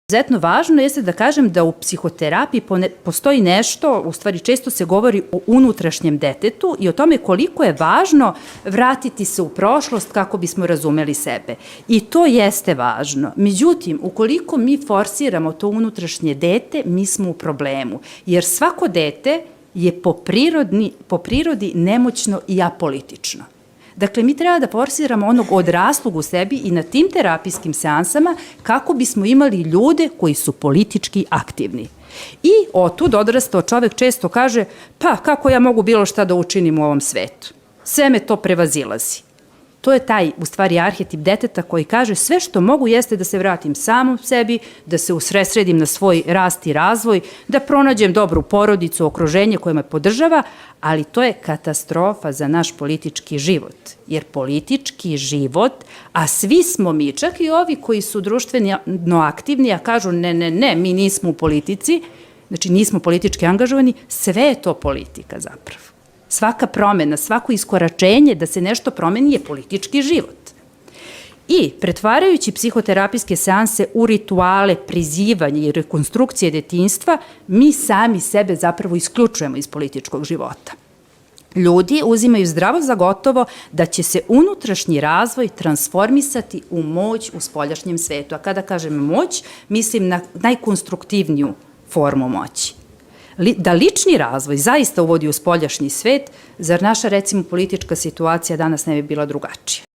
Izuzetno važno jeste da kažem da u psihoterapiji postoji nešto, u stvari često se govori o unutrašnjem detetu i o tome koliko je važno vratiti se u prošlost kako bismo razumeli sebe. I to jeste važno. Međutim, ukoliko mi forsiramo to unutrašnje dete, mi smo u problemu. Jer svako dete je po prirodi nemoćno i apolitično. Dakle, mi treba da forsiramo onog odraslog u sebi i na tim terapijskim seansama kako bismo imali ljude koji su politički aktivni. I otud odrastao čovek često kaže, pa kako ja mogu bilo šta da učinim u ovom svetu? Sve me to prevazilazi. To je taj, u stvari, arhetip deteta koji kaže sve što mogu jeste da se vratim samom sebi, da se usredsredim na svoj rast i razvoj, da pronađem dobru porodicu, okruženje koje me podržava, ali to je katastrofa za naš politički život. Jer politički život, a svi smo mi, čak i ovi koji su društveno aktivni, a kažu ne, mi nismo u politici, znači nismo politički angažovani, sve je to politika zapravo. Svaka promena, svako iskoračenje da se nešto promeni je politički život. I pretvarajući psihoterapijske seanse u rituale, prizivanje i rekonstrukcije detinjstva, mi sami sebe zapravo isključujemo iz političkog života. Ljudi uzimaju zdravo za gotovo da će se unutrašnji razvoj transformisati u moć u spoljašnjem svetu. A kada kažem moć, mislim na najkonstruktivniju formu moći. Da lični razvoj zaista uvodi u spoljašnji svet, zar naša, recimo, politička situacija danas ne bi bila drugačija?